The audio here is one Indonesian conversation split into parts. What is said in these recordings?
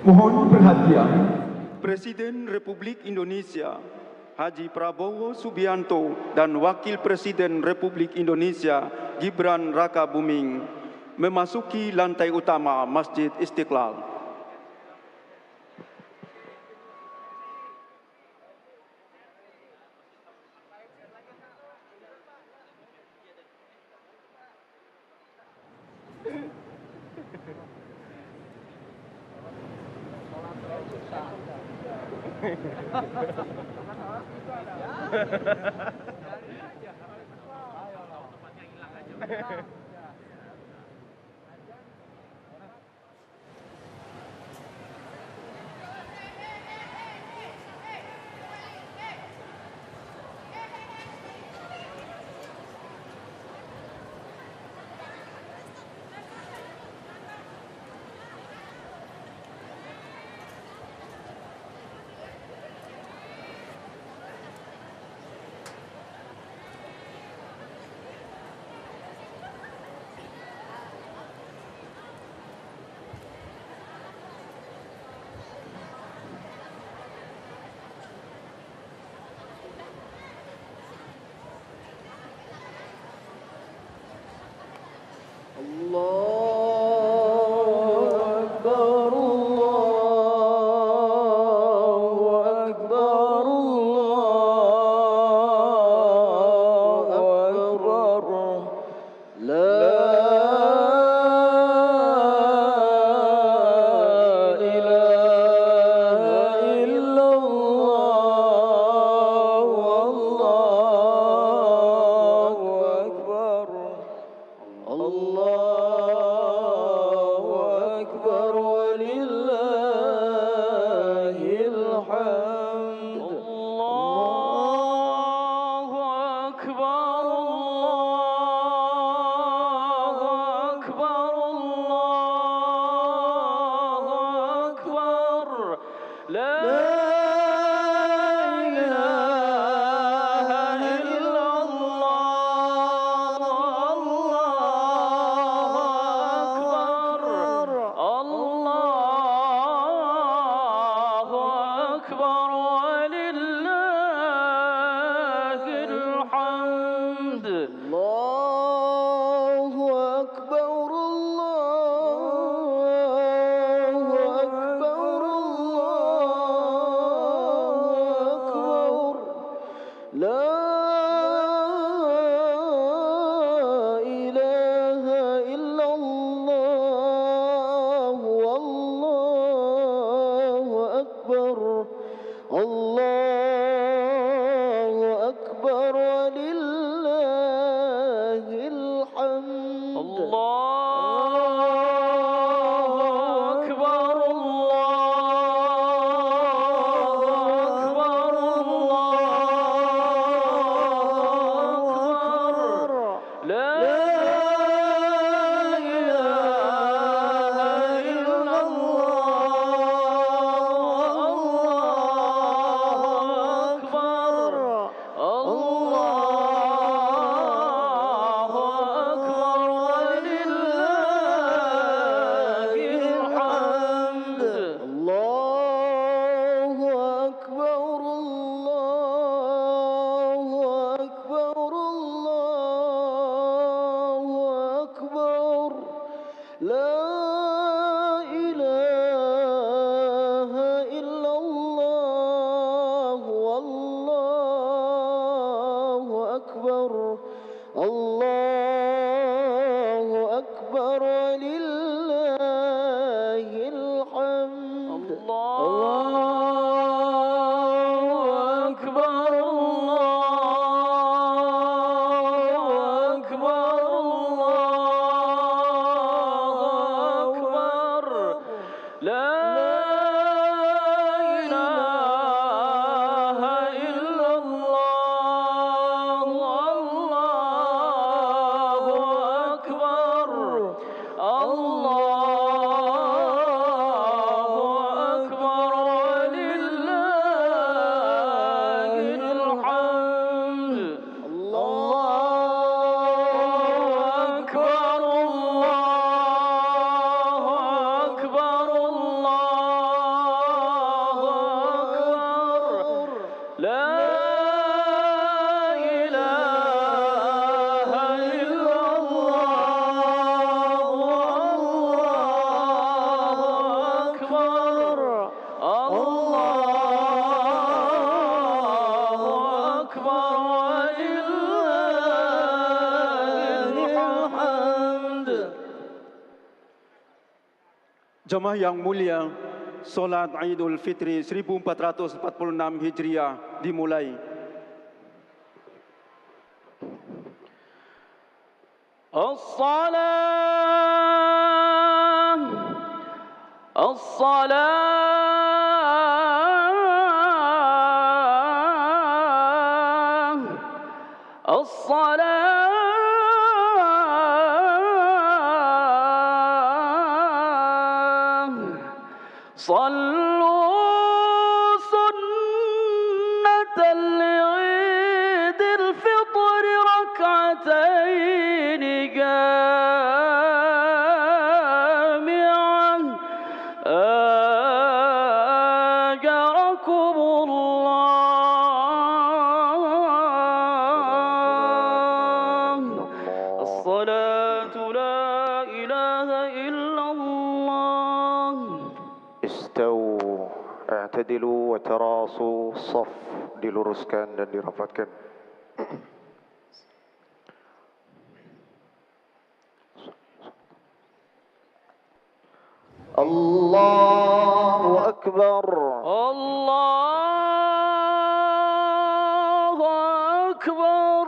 Mohon perhatian. Presiden Republik Indonesia Haji Prabowo Subianto dan Wakil Presiden Republik Indonesia Gibran Rakabuming memasuki lantai utama Masjid Istiqlal. Jemaah yang mulia, Salat Idul Fitri 1446 Hijriah dimulai. صلوا سنة لعيد الفطر ركعتين جامعا أجركم الله. الصلاة لا إله إلا الله. Istau, i'tadilu wa tarasu, saf diluruskan dan dirapatkan. Allahu Akbar. Allahu Akbar.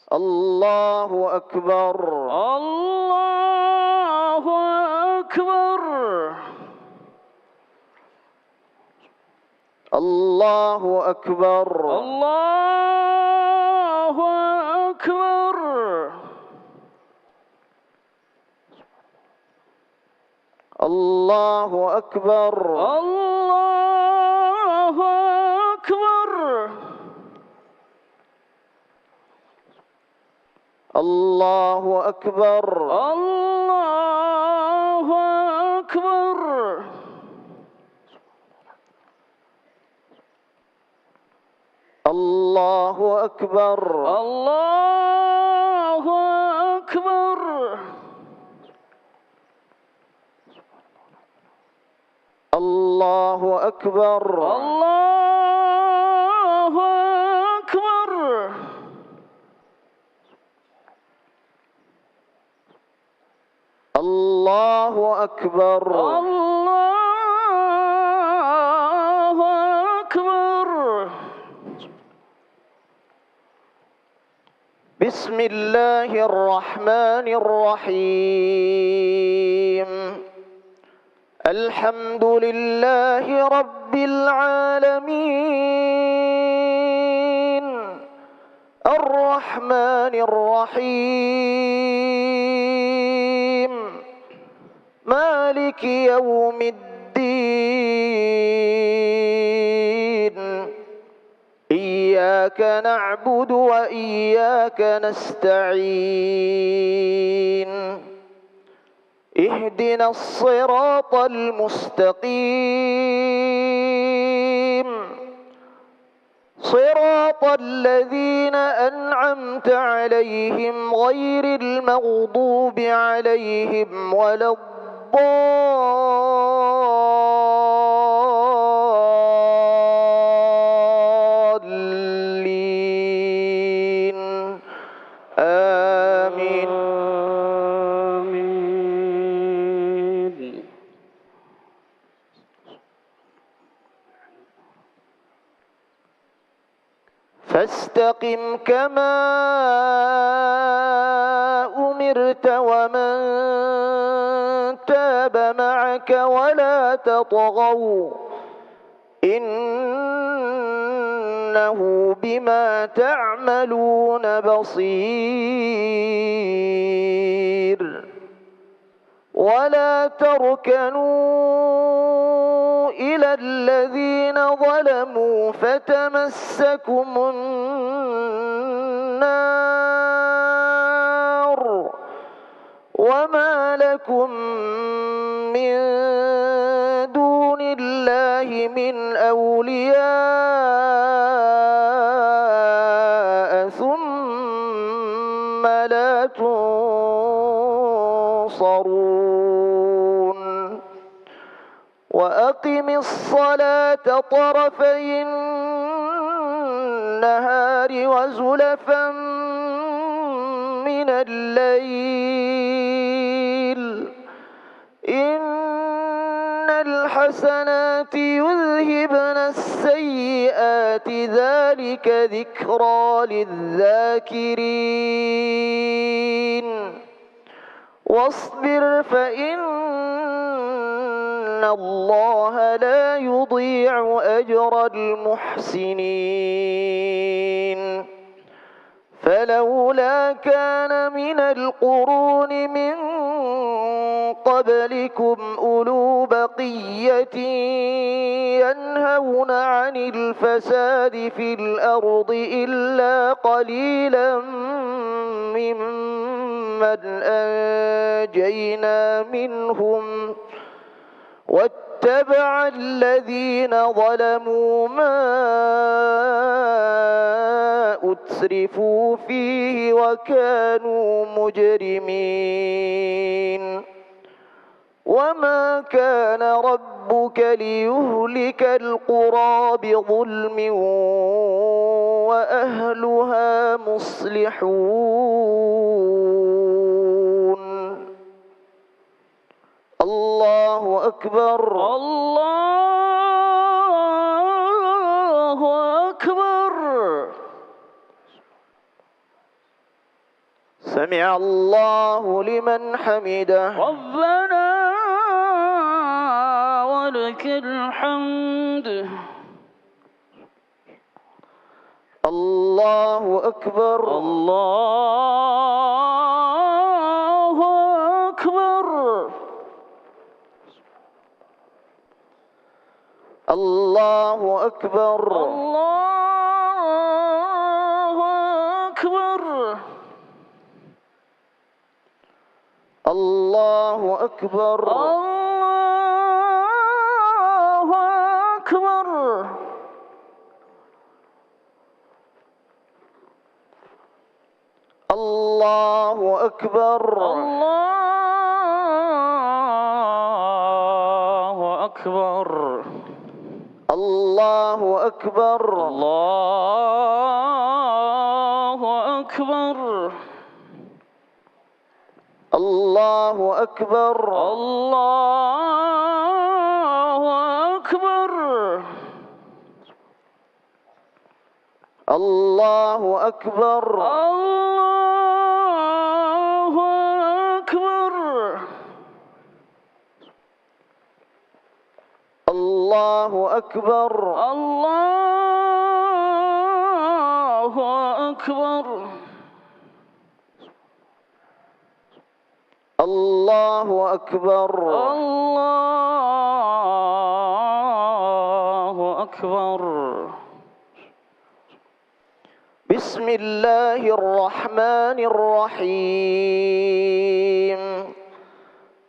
Allahu Akbar. Allahu Akbar. Allahu Akbar. Allahu Akbar. Allahu Akbar. Allahu Akbar. Allahu Akbar. Allahu Akbar. Allahu Akbar. Allahu Akbar. Allahu Akbar. Allahu Akbar. Allahu Akbar. Allahu Akbar. Bismillahirrahmanirrahim. Alhamdulillahi Rabbil Alamin. Ar-Rahmanir Rahim. Maliki Yawmiddin. Iyyaka na'budu wa iyyaka nasta'in. اهدنا الصراط المستقيم صراط الذين أنعمت عليهم غير المغضوب عليهم ولا الضالين. آمين. فاستقم كما أمرت ومن تاب معك ولا تطغوا إنه بما تعملون بصير. ولا تركنوا إلى الذين ظلموا فتمسكم النار وما لكم من دون الله من أولياء ثم لا تنصرون. وأقم الصلاة طرفي النهار وزلفا الليل إن الحسنات يذهبن السيئات ذلك ذكرى للذاكرين واصبر فإن الله لا يضيع أجر المحسنين فلولا كان من القرون من قبلكم أولو بقية ينهون عن الفساد في الأرض إلا قليلا ممن أنجينا منهم واتبع الذين ظلموا ما أترفوا فيه وكانوا مجرمين وما كان ربك ليهلك القرى بظلم وأهلها مصلحون الله أكبر الله أكبر. سمع الله لمن حمده ربنا ولك الحمد. الله أكبر الله أكبر. الله أكبر الله أكبر. الله أكبر الله أكبر. الله أكبر الله أكبر. الله أكبر الله أكبر. الله أكبر الله أكبر. الله أكبر الله أكبر. الله أكبر الله أكبر. الله أكبر الله أكبر. بسم الله الرحمن الرحيم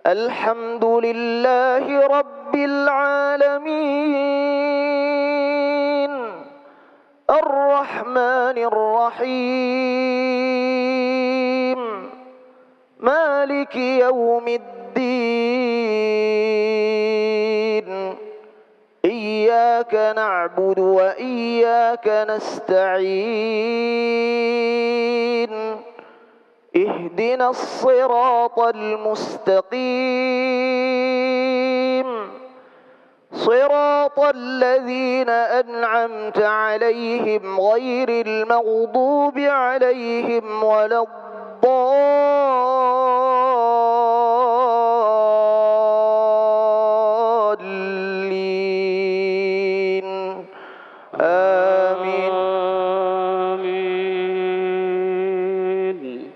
الحمد لله رب العالمين الرحمن الرحيم مالك يوم الدين إياك نعبد وإياك نستعين اهدنا الصراط المستقيم صراط الذين أنعمت عليهم غير المغضوب عليهم ولا الضالين آمين آمين.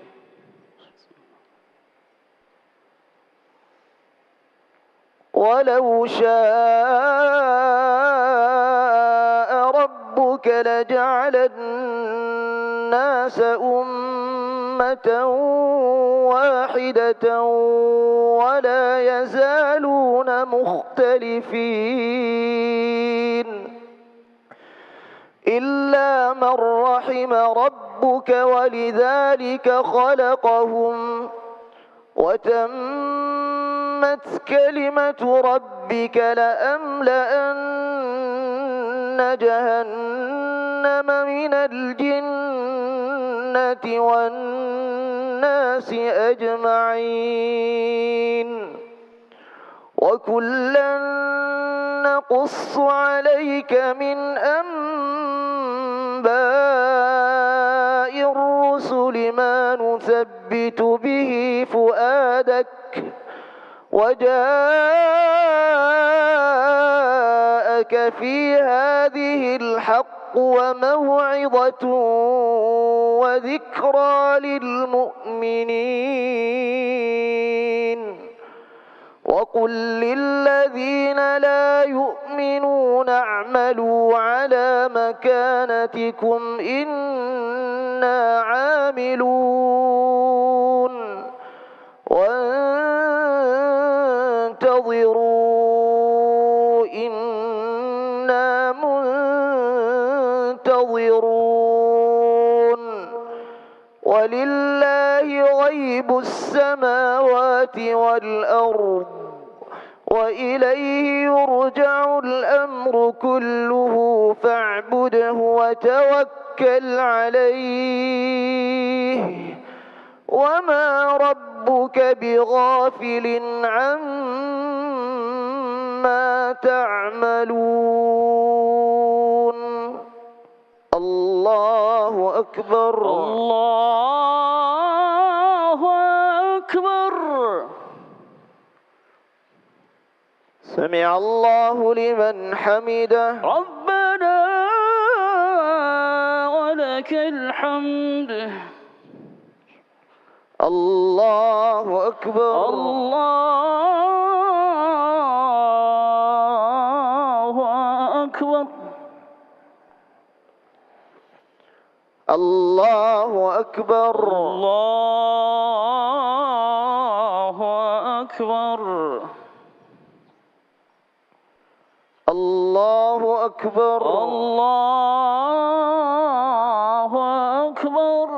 ولو شاء ربك لجعل الناس أمة واحدة ولا يزالون مختلفين إلا من رحم ربك ولذلك خلقهم وتمت كلمة ربك لأملأن جهنم من الجنة والناس الناس أجمعين وكلا نقص عليك من أنباء الرسل ما نثبت به فؤادك وجاءك في هذه الحق وموعظة وذكرى للمؤمنين وقل للذين لا يؤمنون اعملوا على مكانتكم إنا عاملون وانتظروا إنا منتظرون ولله غيب السماوات والأرض وإليه يرجع الأمر كله فاعبده وتوكل عليه وما ربك بغافل عما تعملون الله أكبر الله أكبر. سمع الله لمن حمده ربنا ولك الحمد. الله أكبر الله أكبر. الله أكبر الله أكبر. الله أكبر الله أكبر.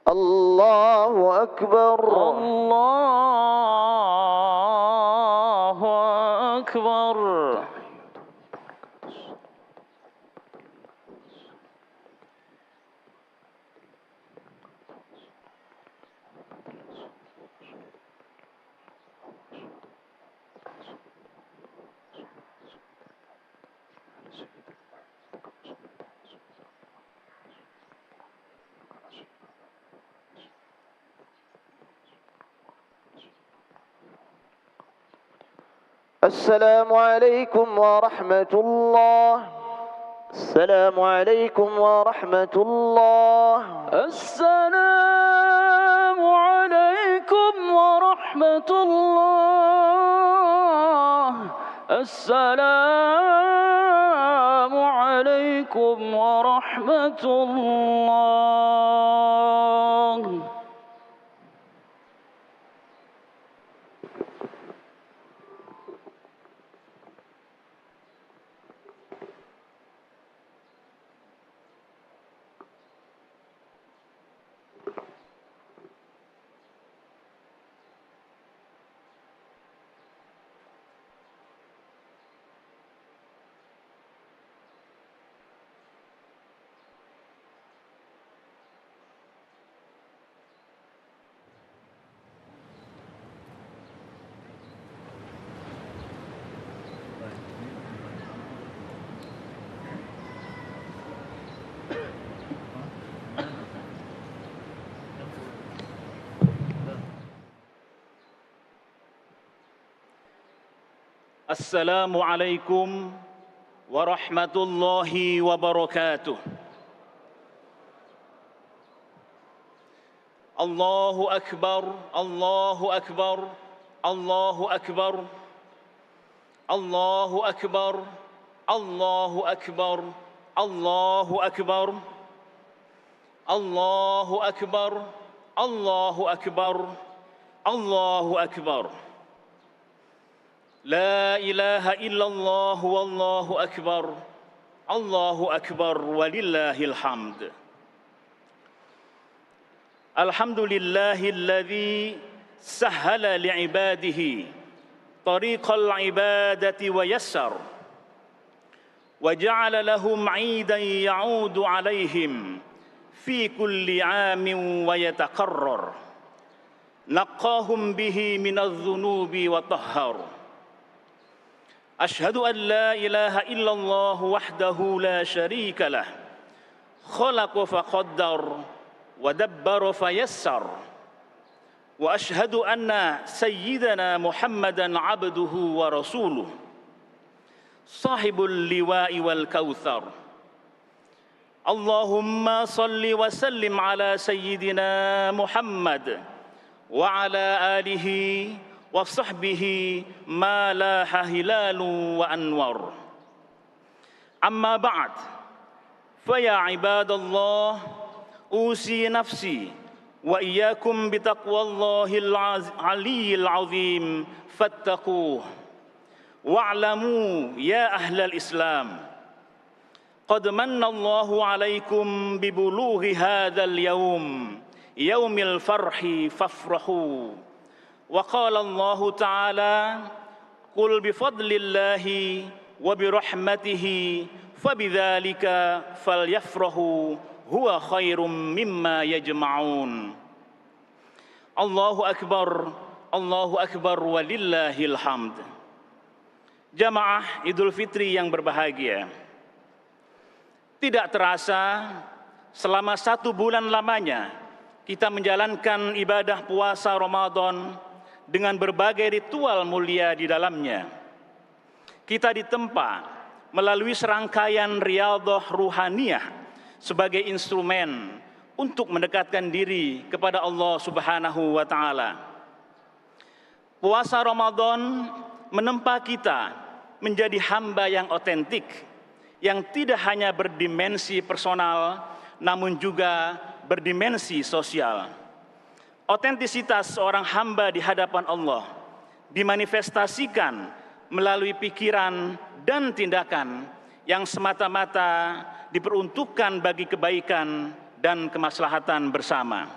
الله أكبر الله أكبر. السلام عليكم ورحمة الله السلام عليكم ورحمة الله السلام عليكم ورحمة الله. السلام عليكم ورحمة الله. Assalamualaikum warahmatullahi wabarakatuh. Allahu Akbar, Allahu Akbar, Allahu Akbar, Allahu Akbar, Allahu Akbar, Allahu Akbar, Allahu Akbar, Allahu Akbar, Allahu Akbar. La ilaha illallah wallahu akbar. Allahu akbar walillahil hamd. Alhamdulillahilladzi sahhala li'ibadihi tariqal ibadati wa yassar وجعل لهم عيدا يعود عليهم في كل عام ويتكرر نقاهم به من الذنوب وطهر. أشهد أن لا إله إلا الله وحده لا شريك له خلق فقدر ودبر فيسر. وأشهد أن سيدنا محمدا عبده ورسوله صاحب اللواء والكوثر. اللهم صل وسلم على سيدنا محمد وعلى آله وصحبه ما لاح هلال وأنور. أما بعد، فيا عباد الله، أوصي نفسي وإياكم بتقوى الله العلي العظيم فاتقوه. واعلموا يا أهل الإسلام قد من الله عليكم ببلوغ هذا اليوم يوم الفرح فافرحوا. وقال الله تعالى قل بفضل الله وبرحمته فبذلك فليفرحوا هو خير مما يجمعون. الله أكبر الله أكبر walillahil hamd. Jamaah Idul Fitri yang berbahagia, tidak terasa selama 1 bulan lamanya kita menjalankan ibadah puasa Ramadan dengan berbagai ritual mulia di dalamnya. Kita ditempa melalui serangkaian riyadhah ruhaniyah sebagai instrumen untuk mendekatkan diri kepada Allah Subhanahu wa Ta'ala. Puasa Ramadan menempa kita menjadi hamba yang otentik, yang tidak hanya berdimensi personal, namun juga berdimensi sosial. Otentisitas seorang hamba di hadapan Allah dimanifestasikan melalui pikiran dan tindakan yang semata-mata diperuntukkan bagi kebaikan dan kemaslahatan bersama.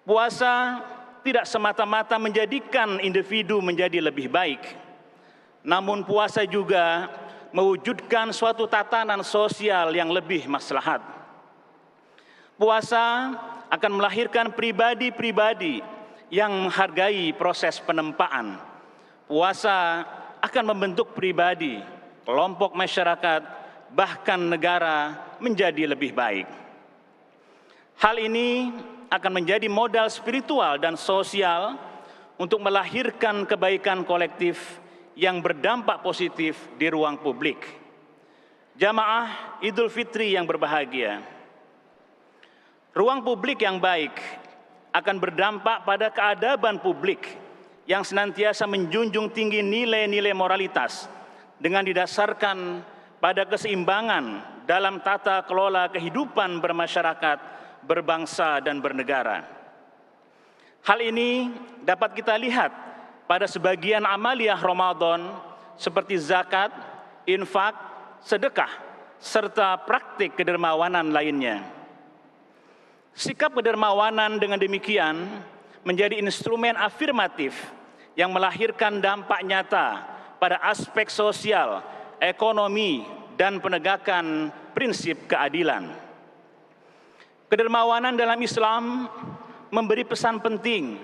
Puasa tidak semata-mata menjadikan individu menjadi lebih baik, namun puasa juga mewujudkan suatu tatanan sosial yang lebih maslahat. Puasa akan melahirkan pribadi-pribadi yang menghargai proses penempaan. Puasa akan membentuk pribadi, kelompok masyarakat, bahkan negara menjadi lebih baik. Hal ini akan menjadi modal spiritual dan sosial untuk melahirkan kebaikan kolektif yang berdampak positif di ruang publik. Jamaah Idul Fitri yang berbahagia, ruang publik yang baik akan berdampak pada keadaban publik yang senantiasa menjunjung tinggi nilai-nilai moralitas dengan didasarkan pada keseimbangan dalam tata kelola kehidupan bermasyarakat, berbangsa, dan bernegara. Hal ini dapat kita lihat pada sebagian amaliyah Ramadan seperti zakat, infak, sedekah, serta praktik kedermawanan lainnya. Sikap kedermawanan dengan demikian menjadi instrumen afirmatif yang melahirkan dampak nyata pada aspek sosial, ekonomi, dan penegakan prinsip keadilan. Kedermawanan dalam Islam memberi pesan penting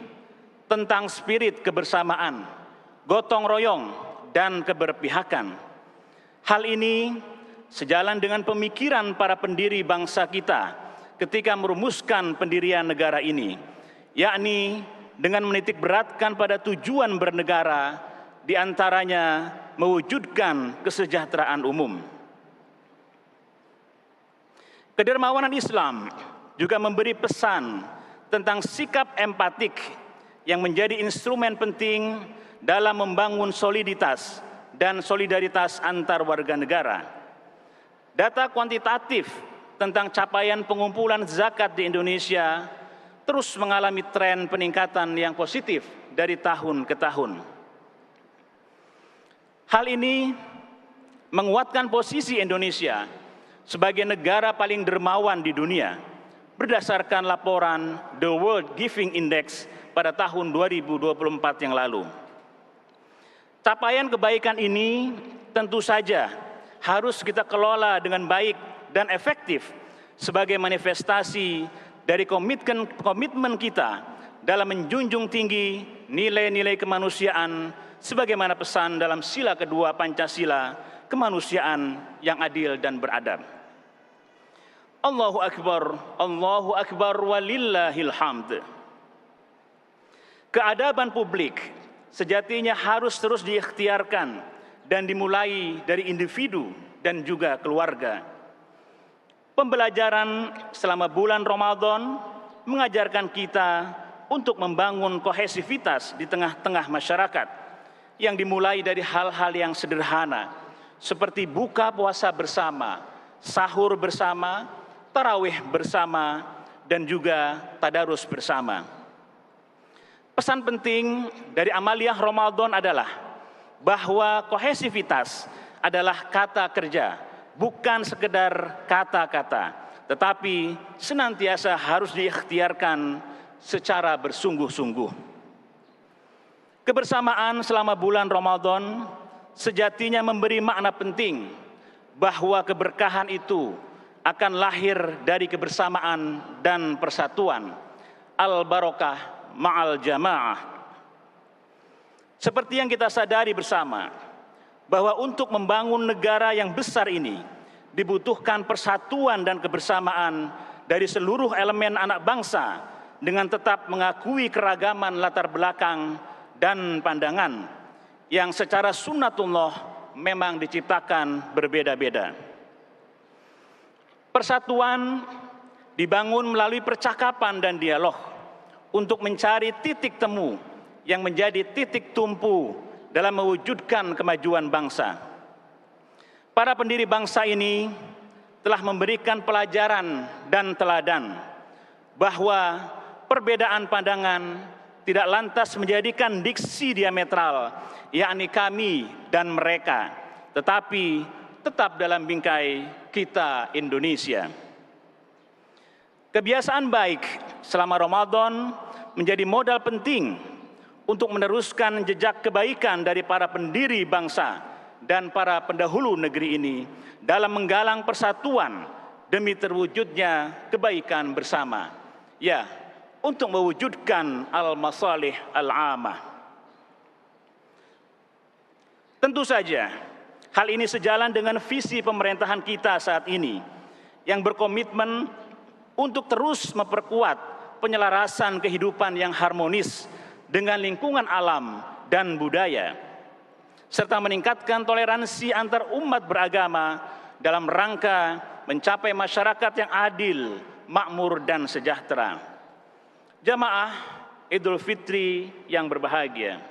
tentang spirit kebersamaan, gotong royong, dan keberpihakan. Hal ini sejalan dengan pemikiran para pendiri bangsa kita ketika merumuskan pendirian negara ini, yakni dengan menitik beratkan pada tujuan bernegara, diantaranya mewujudkan kesejahteraan umum. Kedermawanan Islam juga memberi pesan tentang sikap empatik yang menjadi instrumen penting dalam membangun soliditas dan solidaritas antar warga negara. Data kuantitatif tentang capaian pengumpulan zakat di Indonesia terus mengalami tren peningkatan yang positif dari tahun ke tahun. Hal ini menguatkan posisi Indonesia sebagai negara paling dermawan di dunia berdasarkan laporan The World Giving Index pada tahun 2024 yang lalu. Capaian kebaikan ini tentu saja harus kita kelola dengan baik dan efektif sebagai manifestasi dari komitmen kita dalam menjunjung tinggi nilai-nilai kemanusiaan sebagaimana pesan dalam sila kedua Pancasila, kemanusiaan yang adil dan beradab. Allahu Akbar walillahil hamd. Keadaban publik sejatinya harus terus diikhtiarkan dan dimulai dari individu dan juga keluarga. Pembelajaran selama bulan Ramadan mengajarkan kita untuk membangun kohesivitas di tengah-tengah masyarakat yang dimulai dari hal-hal yang sederhana seperti buka puasa bersama, sahur bersama, tarawih bersama, dan juga tadarus bersama. Pesan penting dari amaliyah Ramadan adalah bahwa kohesivitas adalah kata kerja, bukan sekedar kata-kata, tetapi senantiasa harus diikhtiarkan secara bersungguh-sungguh. Kebersamaan selama bulan Ramadan sejatinya memberi makna penting bahwa keberkahan itu akan lahir dari kebersamaan dan persatuan. Al-barokah ma'al jamaah. Seperti yang kita sadari bersama, bahwa untuk membangun negara yang besar ini dibutuhkan persatuan dan kebersamaan dari seluruh elemen anak bangsa dengan tetap mengakui keragaman latar belakang dan pandangan yang secara sunnatullah memang diciptakan berbeda-beda. Persatuan dibangun melalui percakapan dan dialog untuk mencari titik temu yang menjadi titik tumpu dalam mewujudkan kemajuan bangsa. Para pendiri bangsa ini telah memberikan pelajaran dan teladan bahwa perbedaan pandangan tidak lantas menjadikan diksi diametral, yakni kami dan mereka, tetapi tetap dalam bingkai kita Indonesia. Kebiasaan baik selama Ramadan menjadi modal penting untuk meneruskan jejak kebaikan dari para pendiri bangsa dan para pendahulu negeri ini dalam menggalang persatuan demi terwujudnya kebaikan bersama. Ya, untuk mewujudkan al-masalih al-amah. Tentu saja, hal ini sejalan dengan visi pemerintahan kita saat ini yang berkomitmen untuk terus memperkuat penyelarasan kehidupan yang harmonis dengan lingkungan alam dan budaya, serta meningkatkan toleransi antar umat beragama dalam rangka mencapai masyarakat yang adil, makmur, dan sejahtera. Jamaah Idul Fitri yang berbahagia.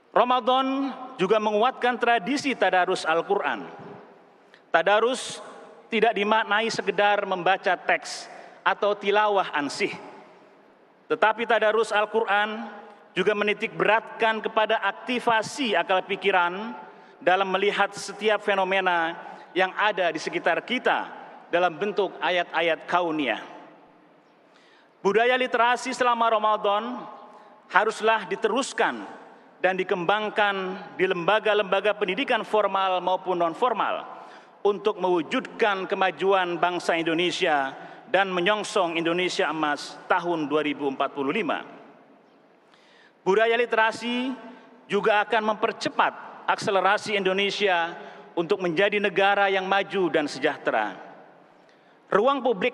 Ramadan juga menguatkan tradisi tadarus Al-Quran. Tadarus tidak dimaknai sekedar membaca teks atau tilawah ansih, tetapi tadarus Al-Quran juga menitik beratkan kepada aktivasi akal pikiran dalam melihat setiap fenomena yang ada di sekitar kita dalam bentuk ayat-ayat kauniyah. Budaya literasi selama Ramadan haruslah diteruskan dan dikembangkan di lembaga-lembaga pendidikan formal maupun non-formal untuk mewujudkan kemajuan bangsa Indonesia dan menyongsong Indonesia Emas tahun 2045. Budaya literasi juga akan mempercepat akselerasi Indonesia untuk menjadi negara yang maju dan sejahtera. Ruang publik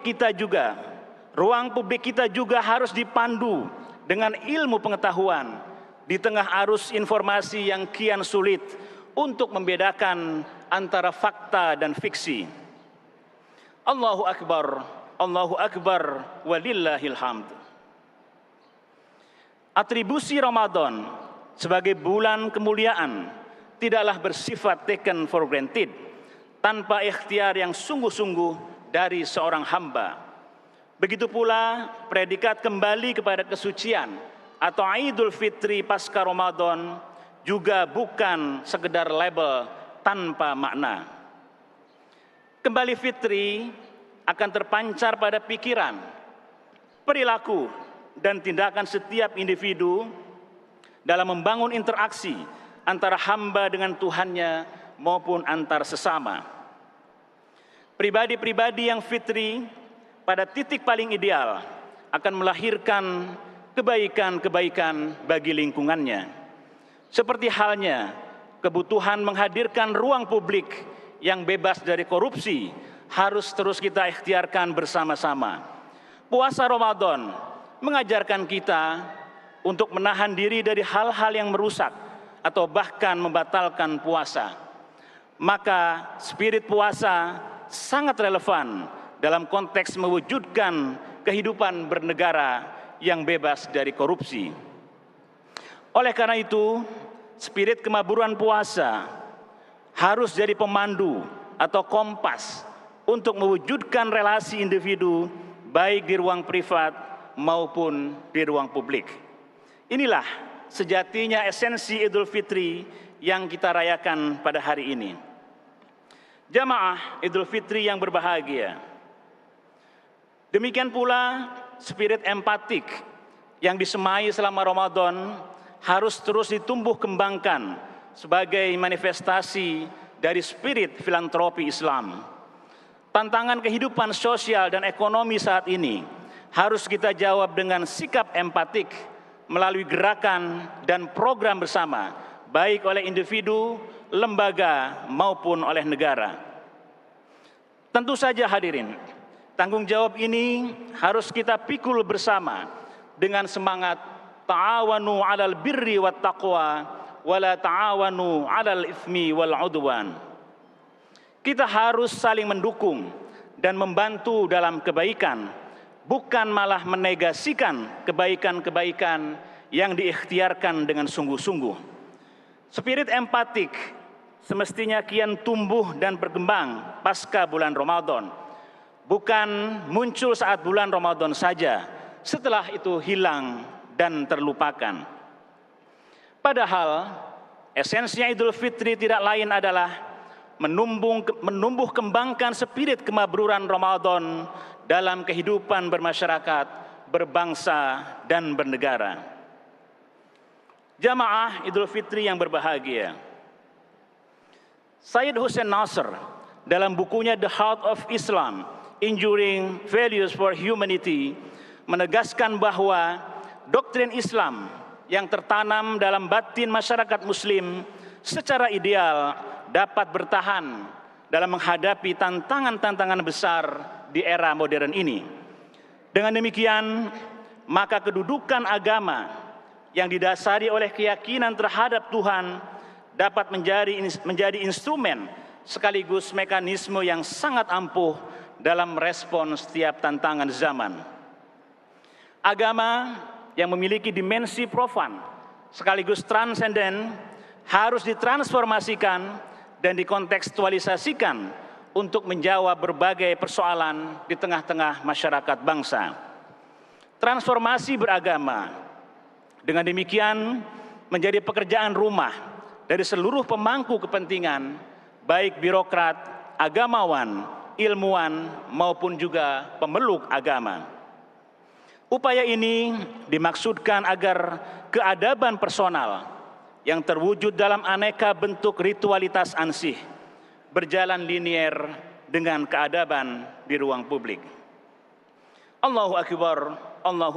kita juga harus dipandu dengan ilmu pengetahuan di tengah arus informasi yang kian sulit untuk membedakan antara fakta dan fiksi. Allahu Akbar walillahil hamd. Atribusi Ramadan sebagai bulan kemuliaan tidaklah bersifat taken for granted tanpa ikhtiar yang sungguh-sungguh dari seorang hamba. Begitu pula predikat kembali kepada kesucian atau Idul Fitri pasca Ramadan juga bukan sekedar label tanpa makna. Kembali fitri akan terpancar pada pikiran, perilaku, dan tindakan setiap individu dalam membangun interaksi antara hamba dengan Tuhannya maupun antar sesama. Pribadi-pribadi yang fitri pada titik paling ideal akan melahirkan kebaikan-kebaikan bagi lingkungannya. Seperti halnya kebutuhan menghadirkan ruang publik yang bebas dari korupsi harus terus kita ikhtiarkan bersama-sama. Puasa Ramadan mengajarkan kita untuk menahan diri dari hal-hal yang merusak atau bahkan membatalkan puasa. Maka spirit puasa sangat relevan dalam konteks mewujudkan kehidupan bernegara yang bebas dari korupsi. Oleh karena itu, spirit kemaburan puasa harus jadi pemandu atau kompas untuk mewujudkan relasi individu baik di ruang privat maupun di ruang publik. Inilah sejatinya esensi Idul Fitri yang kita rayakan pada hari ini. Jamaah Idul Fitri yang berbahagia. Demikian pula spirit empatik yang disemai selama Ramadan harus terus ditumbuh kembangkan sebagai manifestasi dari spirit filantropi Islam. Tantangan kehidupan sosial dan ekonomi saat ini harus kita jawab dengan sikap empatik melalui gerakan dan program bersama, baik oleh individu, lembaga, maupun oleh negara. Tentu saja hadirin, tanggung jawab ini harus kita pikul bersama dengan semangat ta'awanu 'alal birri wat taqwa wala ta'awanu 'alal itsmi wal 'udwan. Kita harus saling mendukung dan membantu dalam kebaikan, bukan malah menegasikan kebaikan-kebaikan yang diikhtiarkan dengan sungguh-sungguh. Spirit empatik semestinya kian tumbuh dan berkembang pasca bulan Ramadan, bukan muncul saat bulan Ramadan saja, setelah itu hilang dan terlupakan. Padahal esensinya Idul Fitri tidak lain adalah menumbuh kembangkan spirit kemabruran Ramadan dalam kehidupan bermasyarakat, berbangsa, dan bernegara. Jamaah Idul Fitri yang berbahagia, Syed Hussein Nasr dalam bukunya The Heart of Islam, Enduring Values for Humanity menegaskan bahwa doktrin Islam yang tertanam dalam batin masyarakat Muslim secara ideal dapat bertahan dalam menghadapi tantangan-tantangan besar di era modern ini. Dengan demikian, maka kedudukan agama yang didasari oleh keyakinan terhadap Tuhan dapat menjadi instrumen sekaligus mekanisme yang sangat ampuh dalam respon setiap tantangan zaman. Agama yang memiliki dimensi profan sekaligus transenden harus ditransformasikan dan dikontekstualisasikan untuk menjawab berbagai persoalan di tengah-tengah masyarakat bangsa. Transformasi beragama dengan demikian menjadi pekerjaan rumah dari seluruh pemangku kepentingan, baik birokrat, agamawan, ilmuwan, maupun juga pemeluk agama. Upaya ini dimaksudkan agar keadaban personal yang terwujud dalam aneka bentuk ritualitas ansih berjalan linier dengan keadaban di ruang publik. Allahu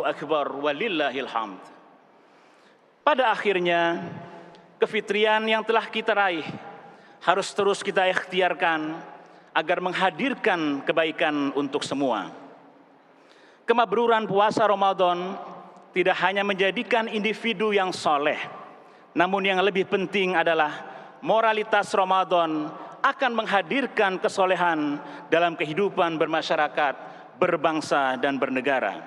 Akbar, walillahil hamd. Pada akhirnya, kefitrian yang telah kita raih harus terus kita ikhtiarkan agar menghadirkan kebaikan untuk semua. Kemabruran puasa Ramadan tidak hanya menjadikan individu yang soleh, namun yang lebih penting adalah moralitas Ramadan akan menghadirkan kesolehan dalam kehidupan bermasyarakat, berbangsa, dan bernegara.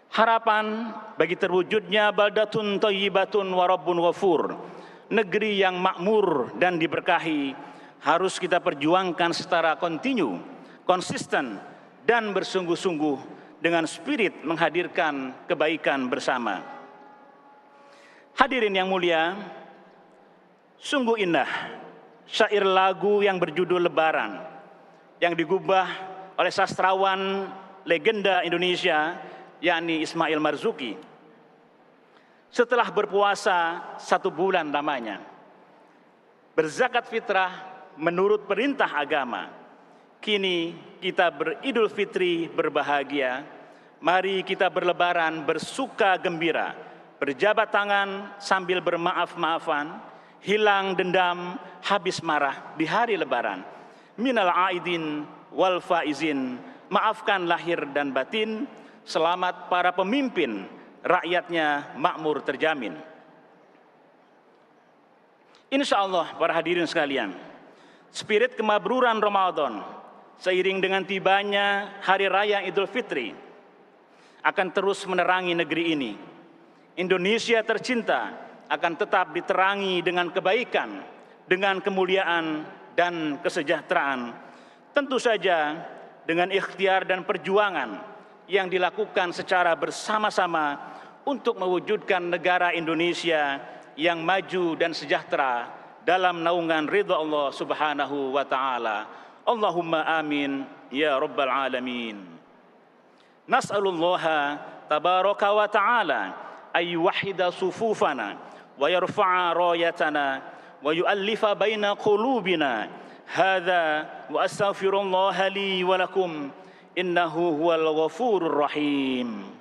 Harapan bagi terwujudnya baldatun thayyibatun wa rabbun ghafur, negeri yang makmur dan diberkahi, harus kita perjuangkan secara kontinu, konsisten, dan bersungguh-sungguh dengan spirit menghadirkan kebaikan bersama. Hadirin yang mulia, sungguh indah syair lagu yang berjudul Lebaran yang digubah oleh sastrawan legenda Indonesia yakni Ismail Marzuki. setelah berpuasa 1 bulan lamanya. Berzakat fitrah menurut perintah agama. Kini kita beridul fitri berbahagia. Mari kita berlebaran bersuka gembira, berjabat tangan sambil bermaaf-maafan, hilang dendam, habis marah di hari lebaran. Minal aidin wal faizin, maafkan lahir dan batin, selamat para pemimpin, rakyatnya makmur terjamin. Insya Allah para hadirin sekalian, spirit kemabruran Ramadan seiring dengan tibanya Hari Raya Idul Fitri akan terus menerangi negeri ini. Indonesia tercinta akan tetap diterangi dengan kebaikan, dengan kemuliaan dan kesejahteraan. Tentu saja dengan ikhtiar dan perjuangan yang dilakukan secara bersama-sama untuk mewujudkan negara Indonesia yang maju dan sejahtera dalam naungan ridha Allah Subhanahu wa taala. Allahumma amin ya rabbal alamin. Nas'alullaha tabaraka wa ta'ala ay yuwahhida sufufana wa yarfa'a rayatana wa yu'allifa baina qulubina. Hadza wa astaghfirullaha li wa lakum innahu huwal ghafurur rahim.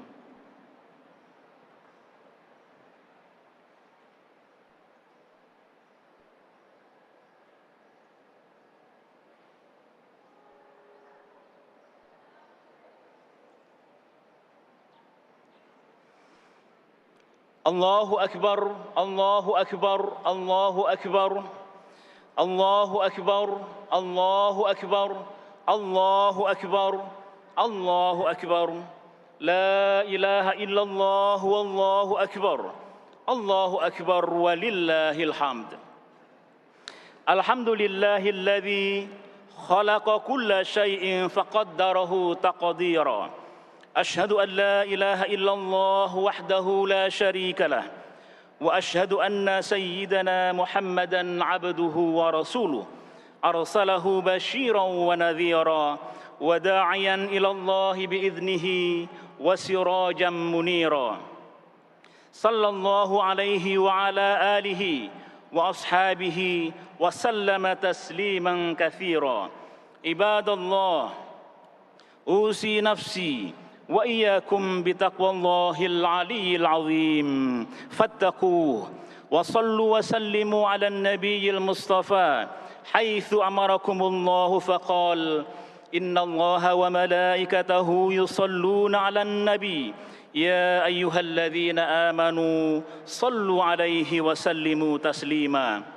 Allahu Akbar, Allahu Akbar, Allahu Akbar, Allahu Akbar, Allahu Akbar, Allahu Akbar, Allahu Akbar, La ilaha illallah wallahu akbar, Allahu Akbar walillahil hamd. Alhamdulillahilladzi khalaqa kulla syai'in faqaddarahu taqdira. Ashhadu an la ilaha illallah wahdahu la syarika lah. Wa ashhadu anna sayyidana Muhammadan abduhu wa rasuluh. Arsalahu basyiran wa nadhira wa da'iyan ila Allah bi'idnihi wa sirajan munira. Sallallahu alaihi wa ala alihi wa ashabihi wa sallama tasliman katsira. Ibadallah, usi nafsi wa iyyakum bitaqwallahil aliyyil azim. Fattaquh wa sallu wa sallimu ala nabiyyil mustafa haitsu amarakumullahu faqal innallaha wa malaikatahu yusalluna 'alan nabi ya ayyuhalladzina amanu sallu 'alaihi wa sallimu taslima.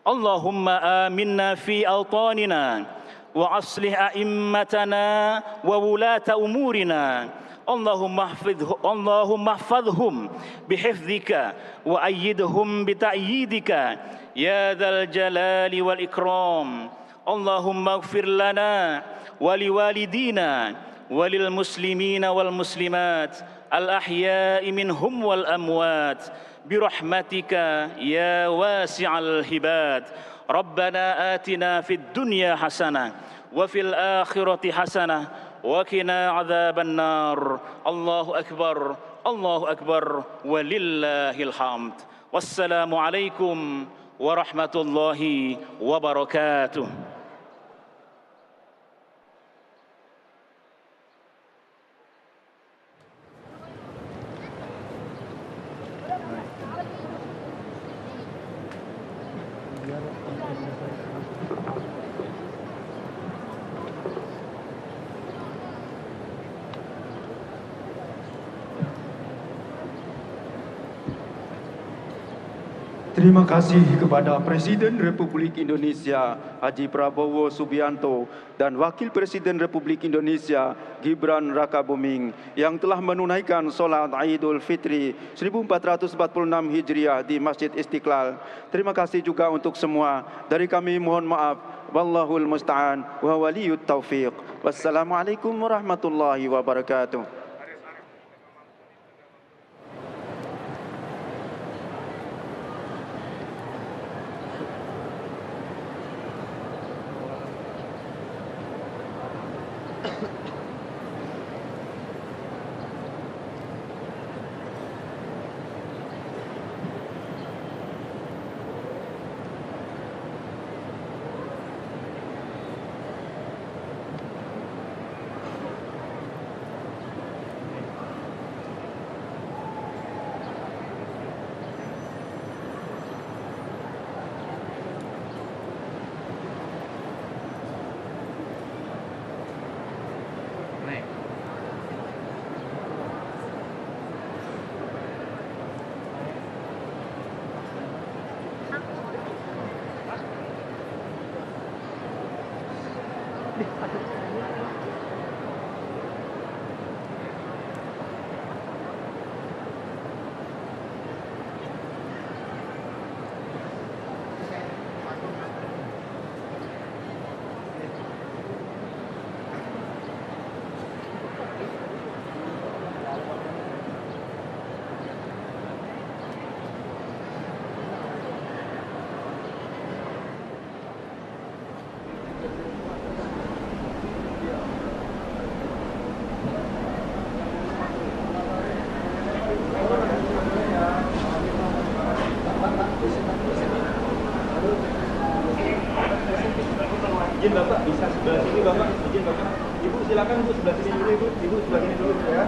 Allahumma aminna fi awtanina wa aslih a'immatana wa wulata umurina. Allahumma hafidhhum bihifdzika wa ayyidhum bita'yidika ya dzal jalali wal ikram. Allahumma ighfir lana wa liwalidina wa lil muslimina wal muslimat al ahya'i minhum wal amwat birahmatika ya wasi'al hibad. Rabbana atina fid dunya hasanah wa fil akhirati hasanah wa qina adzaban nar. Allahu akbar, Allahu akbar walillahil hamd. Wassalamu alaikum warahmatullahi wabarakatuh. Terima kasih kepada Presiden Republik Indonesia Haji Prabowo Subianto dan Wakil Presiden Republik Indonesia Gibran Rakabuming yang telah menunaikan solat Idul Fitri 1446 Hijriah di Masjid Istiqlal. Terima kasih juga untuk semua. Dari kami mohon maaf. Wallahul musta'an wa waliyut taufiq. Wassalamualaikum warahmatullahi wabarakatuh. silakan Bu sebelah sini dulu Ibu. Ibu sebelah sini dulu ya.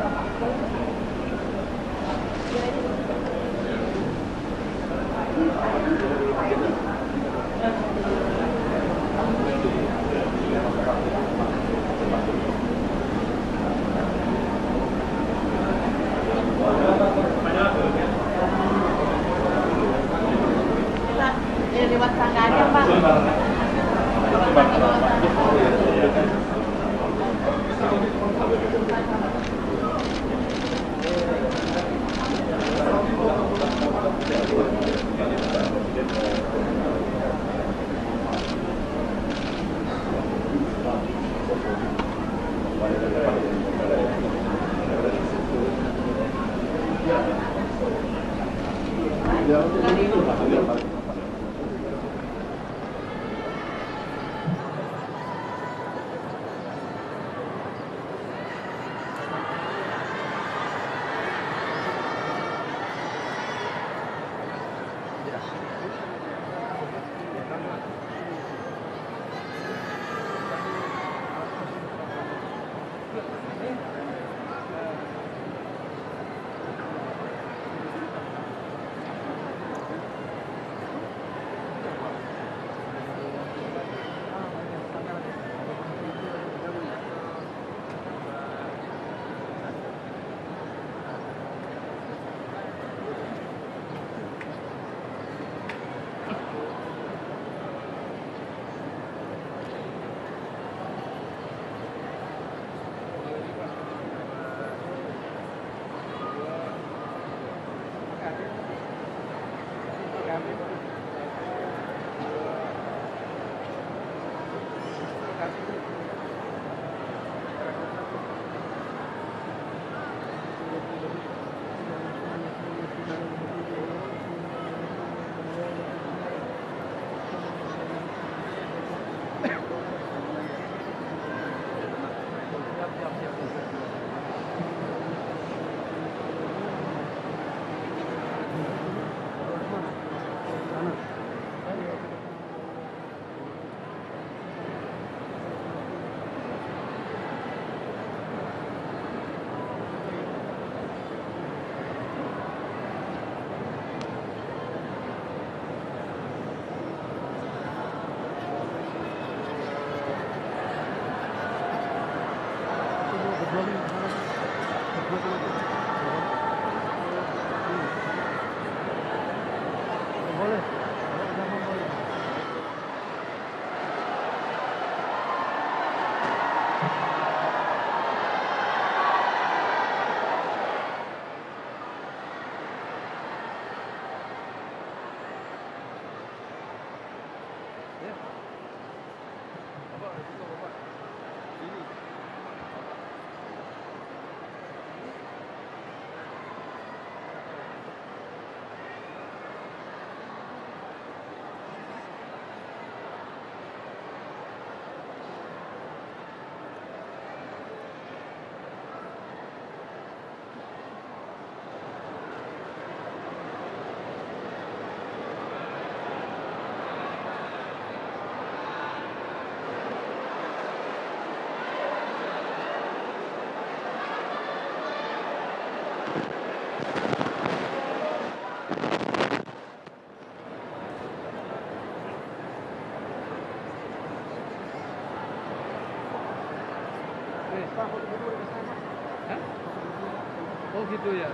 Lewat tangga aja Pak. Oh gitu ya.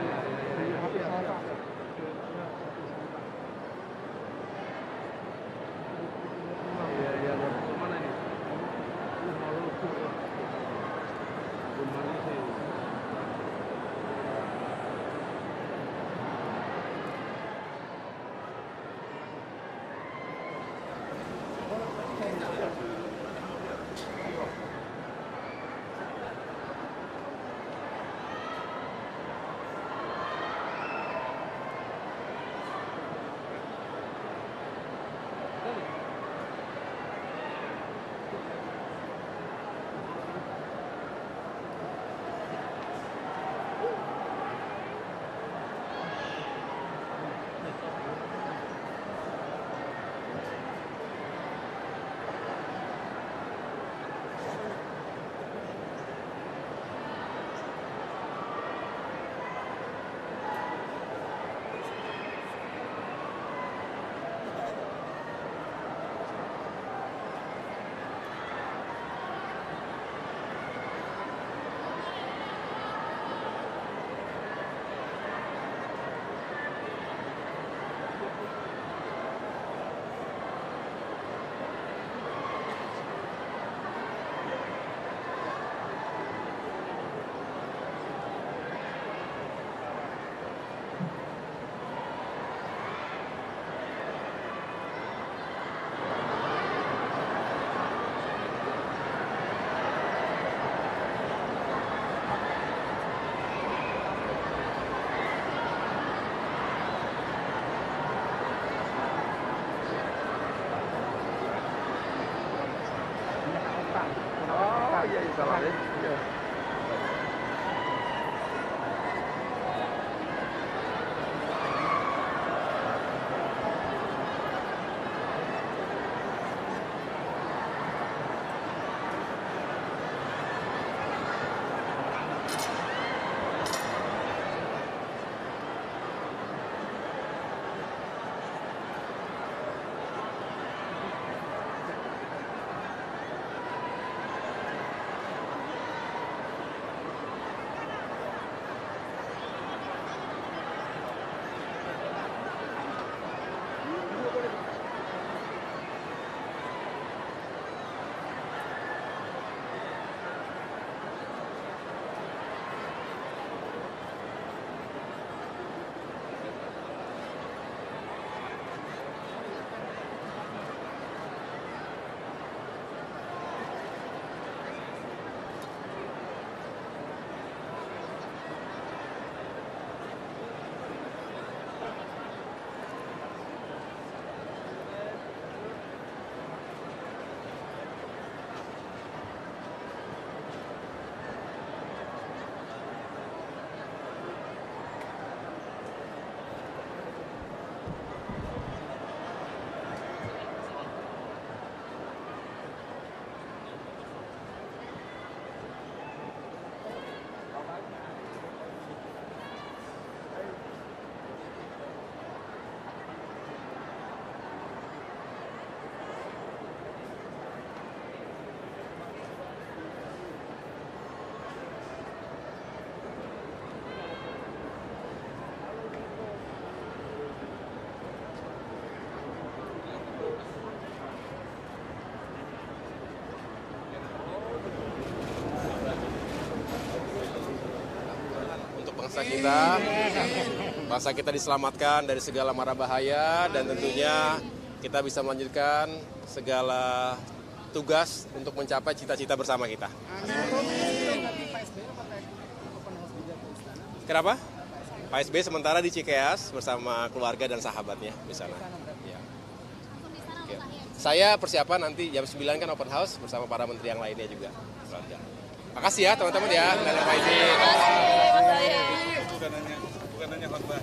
bangsa kita diselamatkan dari segala mara bahaya, dan tentunya kita bisa melanjutkan segala tugas untuk mencapai cita-cita bersama kita. Kenapa? Pak SBY sementara di Cikeas bersama keluarga dan sahabatnya di sana. Ya. Oke. Saya persiapan nanti jam 9 kan open house bersama para menteri yang lainnya juga. Makasih ya teman-teman ya. Pak SBY. Bukan hanya khotbah.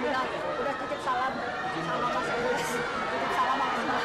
udah titip salam sama Mas Uwais. Titip salam sama Mbak.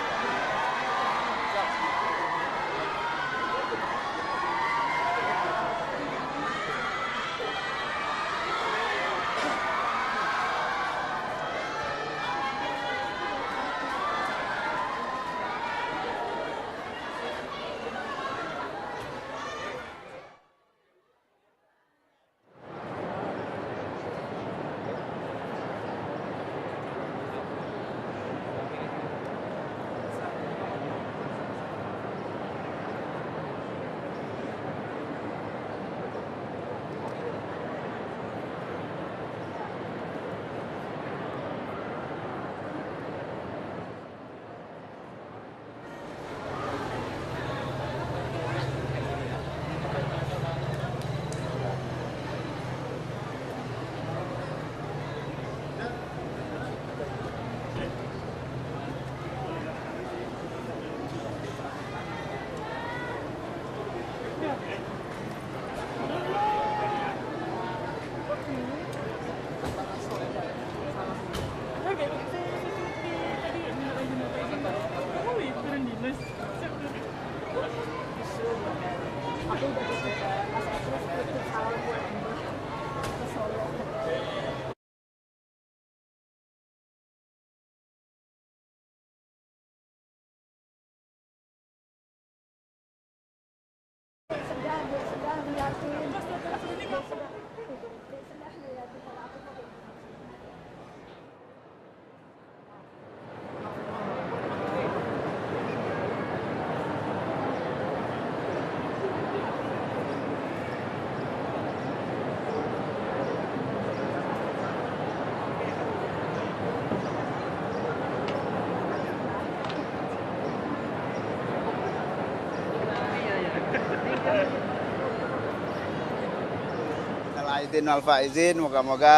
Aidin wal faizin, moga-moga